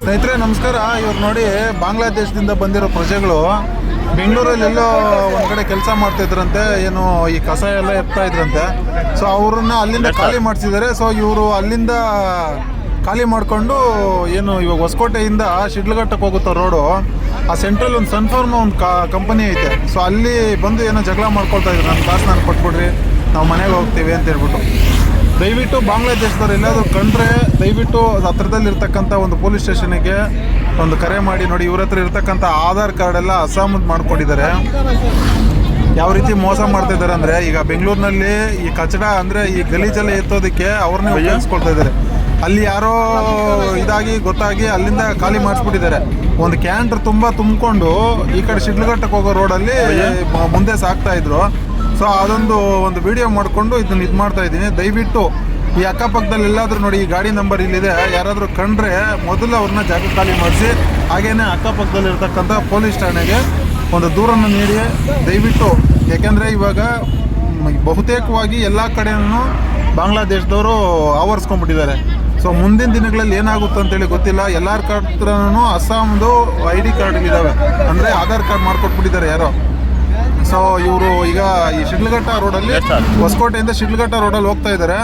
ಸ್ನೇಹಿತರೆ ನಮಸ್ಕಾರ. ಇವ್ರು ನೋಡಿ, ಬಾಂಗ್ಲಾದೇಶದಿಂದ ಬಂದಿರೋ ಪ್ರಜೆಗಳು ಬೆಂಗಳೂರಲ್ಲಿ ಎಲ್ಲೋ ಒಂದು ಕಡೆ ಕೆಲಸ ಮಾಡ್ತಾಯಿದ್ರಂತೆ, ಏನು ಈ ಕಸ ಎಲ್ಲ ಎತ್ತಾ ಇದ್ರಂತೆ. ಸೊ ಅವ್ರನ್ನ ಅಲ್ಲಿಂದ ಖಾಲಿ ಮಾಡಿಸಿದ್ದಾರೆ. ಸೊ ಇವರು ಅಲ್ಲಿಂದ ಖಾಲಿ ಮಾಡಿಕೊಂಡು ಏನು ಇವಾಗ ಹೊಸಕೋಟೆಯಿಂದ ಶಿಡ್ಲಘಟ್ಟಕ್ಕೆ ಹೋಗುತ್ತೋ ರೋಡು, ಆ ಸೆಂಟ್ರಲ್ಲಿ ಒಂದು ಸನ್ಫಾರ್ಮ್ ಒಂದು ಕಂಪನಿ ಐತೆ. ಸೊ ಅಲ್ಲಿ ಬಂದು ಏನೋ ಜಗಳ ಮಾಡ್ಕೊಳ್ತಾ ಇದ್ರು, ನನ್ನ ಕಾಸು ನಾನು ಕೊಟ್ಬಿಡ್ರಿ, ನಾವು ಮನೆಗೆ ಹೋಗ್ತೀವಿ ಅಂತ ಹೇಳ್ಬಿಟ್ಟು. ದಯವಿಟ್ಟು ಬಾಂಗ್ಲಾದೇಶದವ್ರು ಎಲ್ಲಾದರೂ ಕಂಡ್ರೆ ದಯವಿಟ್ಟು ಹತ್ರದಲ್ಲಿರ್ತಕ್ಕಂಥ ಒಂದು ಪೊಲೀಸ್ ಸ್ಟೇಷನಿಗೆ ಒಂದು ಕರೆ ಮಾಡಿ. ನೋಡಿ, ಇವ್ರ ಹತ್ರ ಇರ್ತಕ್ಕಂಥ ಆಧಾರ್ ಕಾರ್ಡ್ ಎಲ್ಲ ಅಸ್ಸಾಮದ್ ಮಾಡ್ಕೊಂಡಿದ್ದಾರೆ. ಯಾವ ರೀತಿ ಮೋಸ ಮಾಡ್ತಾಯಿದ್ದಾರೆ ಅಂದರೆ, ಈಗ ಬೆಂಗಳೂರಿನಲ್ಲಿ ಈ ಕಚಡ ಅಂದರೆ ಈ ಗಲೀಜೆಲ್ಲ ಎತ್ತೋದಕ್ಕೆ ಅವ್ರನ್ನೇ ಉಪಯೋಗಿಸ್ಕೊಳ್ತಾ ಇದ್ದಾರೆ. ಅಲ್ಲಿ ಯಾರೋ ಇದಾಗಿ ಗೊತ್ತಾಗಿ ಅಲ್ಲಿಂದ ಖಾಲಿ ಮಾಡಿಸ್ಬಿಟ್ಟಿದ್ದಾರೆ. ಒಂದು ಕ್ಯಾಂಟ್ರ್ ತುಂಬ ತುಂಬಿಕೊಂಡು ಈ ಕಡೆ ಶಿಡ್ಲಘಟ್ಟಕ್ಕೆ ಹೋಗೋ ರೋಡಲ್ಲಿ ಮುಂದೆ ಸಾಕ್ತಾಯಿದ್ರು. ಸೊ ಅದೊಂದು ವಿಡಿಯೋ ಮಾಡಿಕೊಂಡು ಇದನ್ನ ಮಾಡ್ತಾ ಇದ್ದೀನಿ. ದಯವಿಟ್ಟು ಈ ಅಕ್ಕಪಕ್ಕದಲ್ಲಿ ಎಲ್ಲಾದರೂ ನೋಡಿ, ಈ ಗಾಡಿ ನಂಬರ್ ಇಲ್ಲಿದೆ, ಯಾರಾದರೂ ಕಂಡ್ರೆ ಮೊದಲು ಅವ್ರನ್ನ ಜಾಗ ಖಾಲಿ ಮಾಡಿಸಿ, ಹಾಗೇನೆ ಅಕ್ಕಪಕ್ಕದಲ್ಲಿರ್ತಕ್ಕಂಥ ಪೊಲೀಸ್ ಠಾಣೆಗೆ ಒಂದು ದೂರನ್ನು ನೀಡಿ ದಯವಿಟ್ಟು. ಯಾಕೆಂದರೆ ಇವಾಗ ಬಹುತೇಕವಾಗಿ ಎಲ್ಲ ಕಡೆಯೂ ಬಾಂಗ್ಲಾದೇಶದವರು ಆವರಿಸ್ಕೊಂಡ್ಬಿಟ್ಟಿದ್ದಾರೆ. ಸೊ ಮುಂದಿನ ದಿನಗಳಲ್ಲಿ ಏನಾಗುತ್ತೆ ಅಂತೇಳಿ ಗೊತ್ತಿಲ್ಲ. ಎಲ್ಲರ ಹತ್ರನೂ ಅಸ್ಸಾಮ್ದು ID ಕಾರ್ಡ್ಗಳಿದ್ದಾವೆ, ಅಂದರೆ ಆಧಾರ್ ಕಾರ್ಡ್ ಮಾಡ್ಕೊಟ್ಬಿಟ್ಟಿದ್ದಾರೆ ಯಾರೋ. ಸೊ ಇವರು ಈಗ ಈ ಶಿಡ್ಲಘಟ್ಟ ರೋಡಲ್ಲಿ, ಹೊಸಕೋಟೆಯಿಂದ ಶಿಡ್ಲಘಟ್ಟ ರೋಡಲ್ಲಿ ಹೋಗ್ತಾ ಇದ್ದಾರೆ.